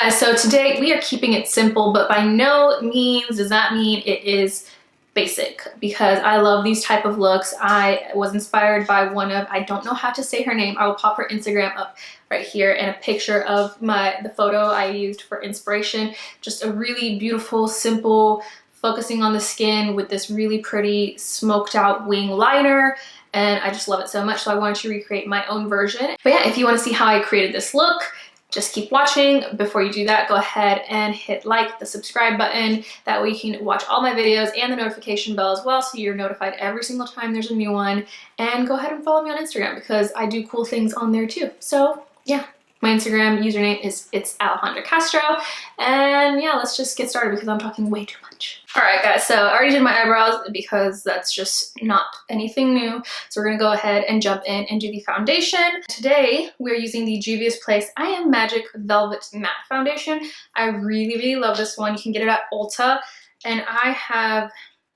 So today we are keeping it simple, but by no means does that mean it is basic, because I love these type of looks. I was inspired by one of, I don't know how to say her name. I will pop her Instagram up right here and a picture of the photo I used for inspiration. Just a really beautiful, simple, focusing on the skin with this really pretty smoked out wing liner. And I just love it so much. So I wanted to recreate my own version. But yeah, if you want to see how I created this look, just keep watching. Before you do that, go ahead and hit like, the subscribe button. That way you can watch all my videos and the notification bell as well, so you're notified every single time there's a new one. And go ahead and follow me on Instagram, because I do cool things on there too. So yeah, my Instagram username is it's Alejandra Castro. And yeah, let's just get started because I'm talking way too much. All right, guys, so I already did my eyebrows because that's just not anything new. So we're gonna go ahead and jump in and do the foundation. Today, we're using the Juvia's Place I Am Magic Velvet Matte Foundation. I really, really love this one. You can get it at Ulta. And I have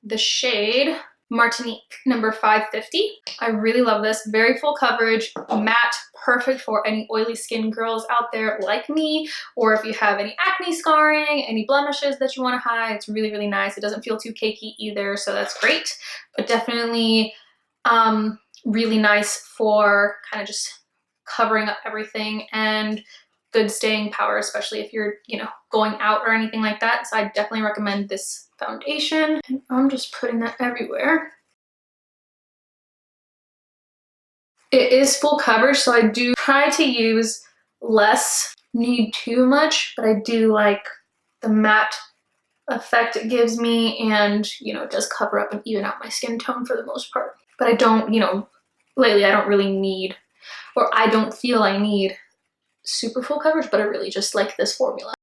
the shade Martinique number 550. I really love this. Very full coverage, matte, perfect for any oily skin girls out there like me, or if you have any acne scarring, any blemishes that you want to hide. It's really, really nice. It doesn't feel too cakey either, so that's great. But definitely really nice for kind of just covering up everything, and good staying power, especially if you're, you know, going out or anything like that. So I definitely recommend this foundation. And I'm just putting that everywhere. It is full coverage, so I do try to use less, need too much, but I do like the matte effect it gives me, and, you know, it does cover up and even out my skin tone for the most part. But I don't, you know, lately I don't really need, or I don't feel I need super full coverage, but I really just like this formula.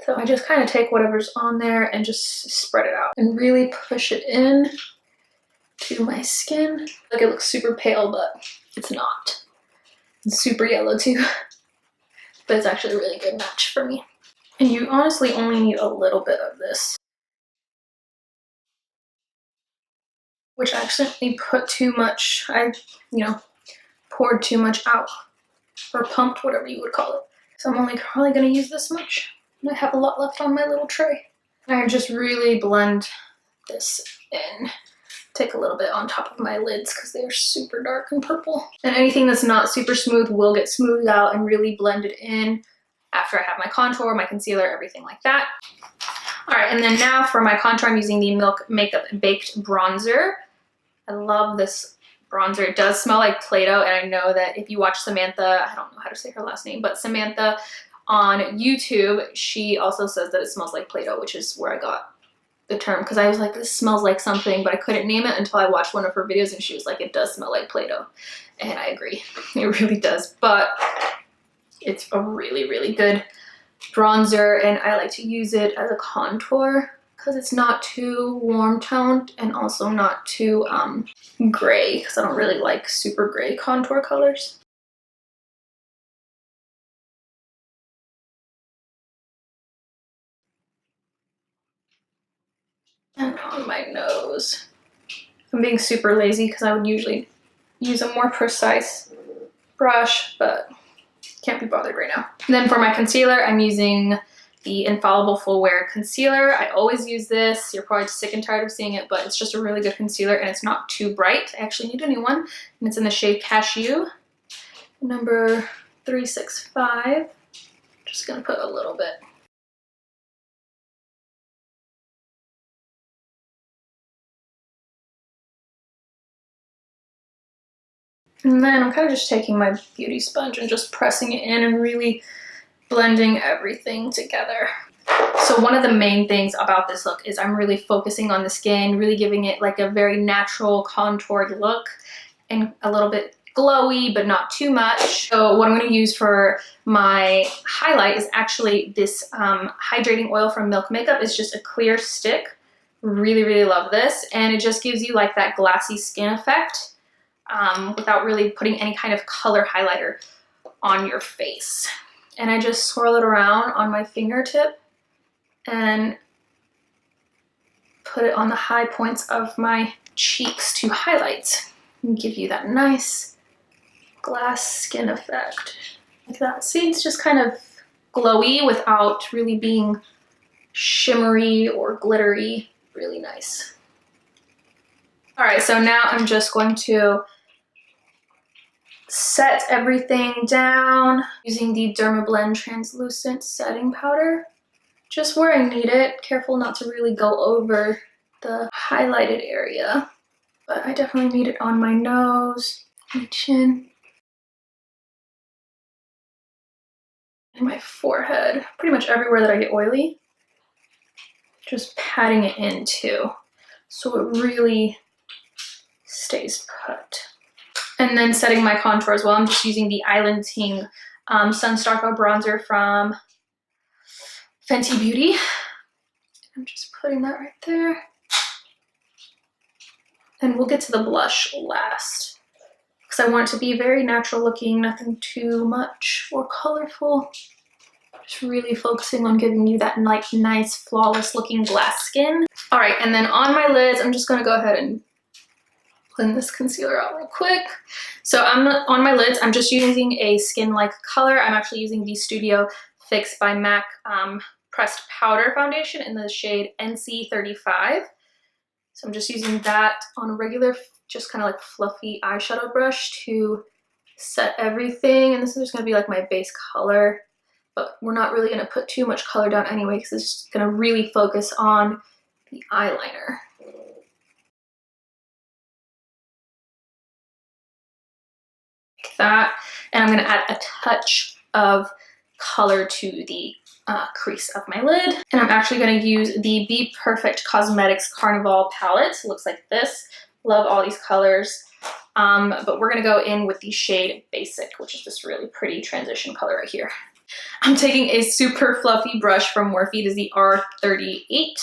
So I just kind of take whatever's on there and just spread it out and really push it in to my skin. Like, it looks super pale, but it's not. It's super yellow too, but it's actually a really good match for me. And you honestly only need a little bit of this, which I accidentally put too much. I, you know, poured too much out, or pumped, whatever you would call it. So I'm only probably gonna use this much. And I have a lot left on my little tray. And I just really blend this in. Take a little bit on top of my lids because they are super dark and purple. And anything that's not super smooth will get smoothed out and really blended in after I have my contour, my concealer, everything like that. All right, and then now for my contour, I'm using the Milk Makeup Baked Bronzer. I love this bronzer. It does smell like Play-Doh, and I know that if you watch Samantha, I don't know how to say her last name, but Samantha on YouTube, she also says that it smells like Play-Doh, which is where I got the term, because I was like, this smells like something, but I couldn't name it until I watched one of her videos, and she was like, it does smell like Play-Doh. And I agree, it really does. But it's a really, really good bronzer, and I like to use it as a contour because it's not too warm toned and also not too gray, because I don't really like super gray contour colors. And on my nose. I'm being super lazy because I would usually use a more precise brush, but can't be bothered right now. And then for my concealer, I'm using the Infallible Full Wear Concealer. I always use this. You're probably sick and tired of seeing it, but it's just a really good concealer, and it's not too bright. I actually need a new one, and it's in the shade Cashew, number 365. Just gonna put a little bit. And then I'm kind of just taking my beauty sponge and just pressing it in and really blending everything together. So one of the main things about this look is I'm really focusing on the skin, really giving it like a very natural contoured look and a little bit glowy, but not too much. So what I'm going to use for my highlight is actually this hydrating oil from Milk Makeup. It's just a clear stick. Really, really love this. And it just gives you like that glassy skin effect without really putting any kind of color highlighter on your face. And I just swirl it around on my fingertip and put it on the high points of my cheeks to highlight and give you that nice glass skin effect. like that. See, it's just kind of glowy without really being shimmery or glittery. Really nice. All right, so now I'm just going to set everything down using the Dermablend translucent setting powder, just where I need it. Careful not to really go over the highlighted area, but I definitely need it on my nose, my chin, and my forehead, pretty much everywhere that I get oily. Just patting it in too, so it really stays put. And then setting my contour as well. I'm just using the Hydrating Stalk'r bronzer from Fenty Beauty. I'm just putting that right there. And we'll get to the blush last, because I want it to be very natural looking, nothing too much or colorful. Just really focusing on giving you that like nice, flawless looking glass skin. All right, and then on my lids, I'm just gonna go ahead and blend this concealer out real quick. So on my lids, I'm just using a skin-like color. I'm actually using the Studio Fix by MAC pressed powder foundation in the shade NC35. So I'm just using that on a regular, just kind of like fluffy eyeshadow brush to set everything. And this is just gonna be like my base color, but we're not really gonna put too much color down anyway, because it's just gonna really focus on the eyeliner. That, and I'm going to add a touch of color to the crease of my lid. And I'm actually going to use the Be Perfect Cosmetics Carnival palette. It looks like this. Love all these colors. But we're going to go in with the shade Basic, which is this really pretty transition color right here. I'm taking a super fluffy brush from Morphe. It is the R38.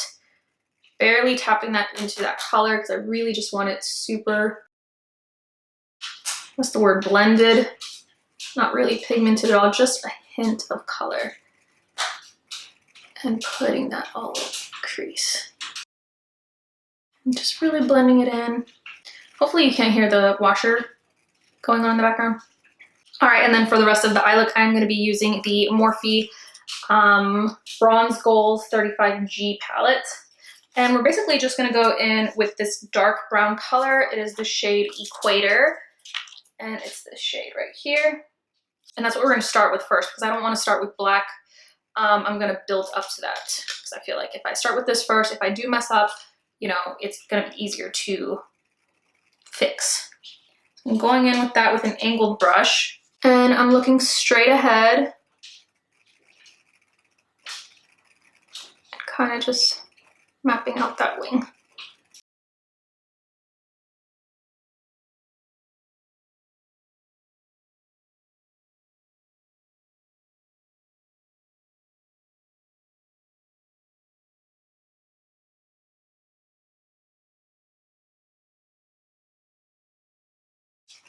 Barely tapping that into that color because I really just want it super, what's the word, blended, not really pigmented at all, just a hint of color, and putting that all over the crease. I'm just really blending it in. Hopefully you can't hear the washer going on in the background. All right, and then for the rest of the eye look, I'm going to be using the Morphe Bronze Goals 35G palette. And we're basically just going to go in with this dark brown color. It is the shade Equator. And it's this shade right here. And that's what we're going to start with first, because I don't want to start with black. I'm going to build up to that, because I feel like if I start with this first, if I do mess up, you know, it's going to be easier to fix. So I'm going in with that with an angled brush, and I'm looking straight ahead. Kind of just mapping out that wing.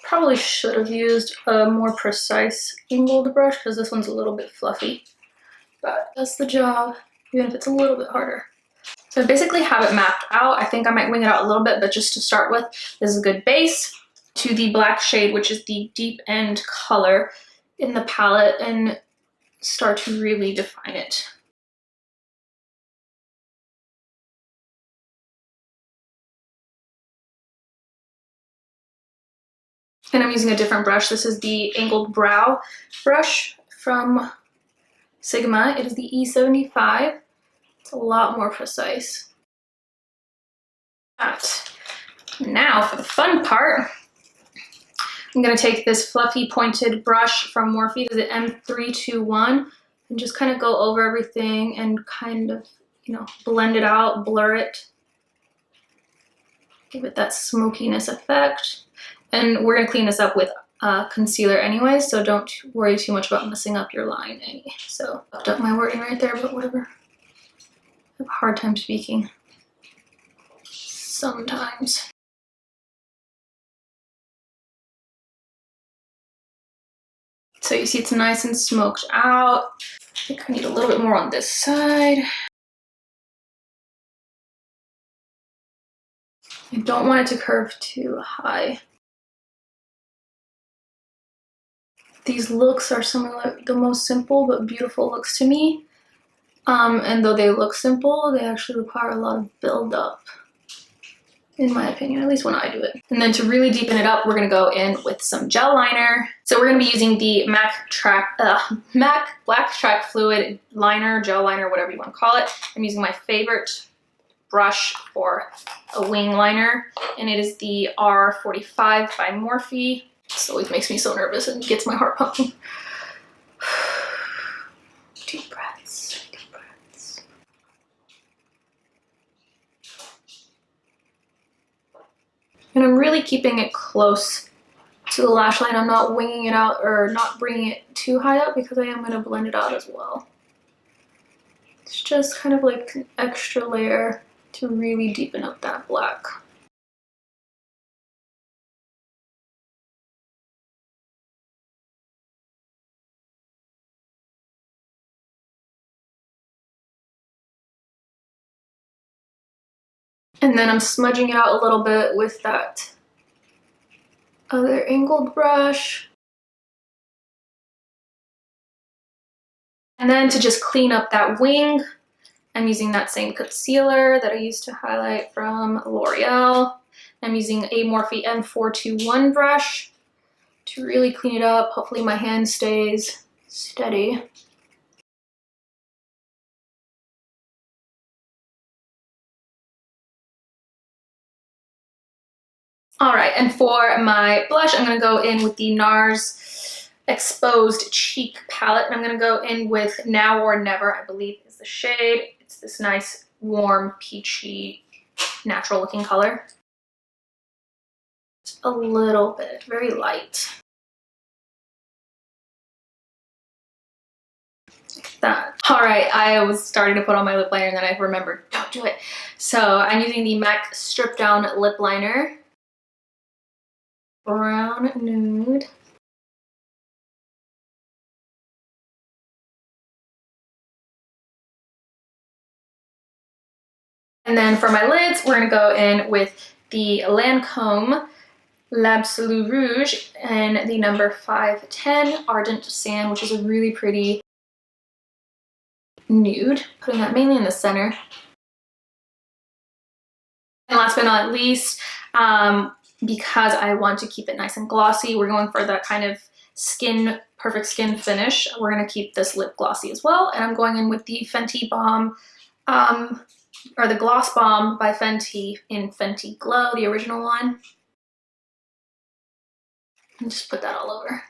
Probably should have used a more precise angled brush, because this one's a little bit fluffy, but that's the job, even if it's a little bit harder. So I basically have it mapped out. I think I might wing it out a little bit, but just to start with, this is a good base. To the black shade, which is the deep end color in the palette, and start to really define it. And I'm using a different brush. This is the angled brow brush from Sigma. It is the E75. It's a lot more precise. Now for the fun part, I'm going to take this fluffy pointed brush from Morphe, the M321, and just kind of go over everything and kind of, you know, blend it out, blur it, give it that smokiness effect. And we're going to clean this up with concealer anyway, so don't worry too much about messing up your line any. So I fucked up my wording right there, but whatever. I have a hard time speaking sometimes. So you see it's nice and smoked out. I think I need a little bit more on this side. I don't want it to curve too high. These looks are some of like the most simple but beautiful looks to me. And though they look simple, they actually require a lot of build up, in my opinion, at least when I do it. And then to really deepen it up, we're gonna go in with some gel liner. So we're gonna be using the MAC Black Track Fluid Liner, gel liner, whatever you wanna call it. I'm using my favorite brush for a wing liner, and it is the R45 by Morphe. This always makes me so nervous and gets my heart pumping. Deep breaths, deep breaths. And I'm really keeping it close to the lash line. I'm not winging it out or not bringing it too high up because I am going to blend it out as well. It's just kind of like an extra layer to really deepen up that black. And then I'm smudging it out a little bit with that other angled brush. And then to just clean up that wing, I'm using that same concealer that I used to highlight from L'Oreal. I'm using a Morphe M421 brush to really clean it up. Hopefully my hand stays steady. All right, and for my blush, I'm gonna go in with the NARS Exposed Cheek palette, and I'm gonna go in with Now or Never, I believe is the shade. It's this nice, warm, peachy, natural looking color. Just a little bit, very light. Like that. All right, I was starting to put on my lip liner and then I remembered, don't do it. So I'm using the MAC Stripdown lip liner. Brown nude. And then for my lids, we're gonna go in with the Lancôme L'Absolu Rouge and the number 510 Ardent Sand, which is a really pretty nude. Putting that mainly in the center. And last but not least, because I want to keep it nice and glossy, we're going for that kind of perfect skin finish. We're gonna keep this lip glossy as well. And I'm going in with the Fenty Balm, or the Gloss Bomb by Fenty in Fenty Glow, the original one. And just put that all over.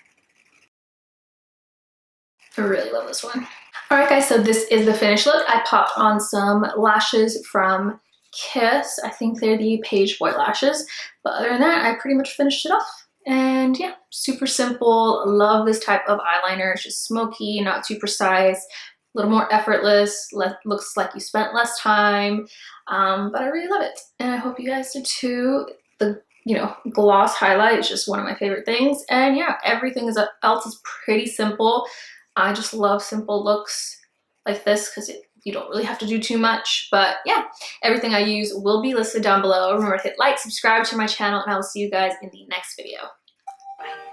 I really love this one. All right, guys, so this is the finished look. I popped on some lashes from Kiss. I think they're the Page Boy lashes. But other than that, I pretty much finished it off. And yeah, super simple. Love this type of eyeliner. It's just smoky, not too precise, a little more effortless. Looks like you spent less time. But I really love it. And I hope you guys do too. The gloss highlight is just one of my favorite things. And yeah, everything else is pretty simple. I just love simple looks like this because you don't really have to do too much. But yeah, everything I use will be listed down below. Remember to hit like, subscribe to my channel, and I will see you guys in the next video. Bye.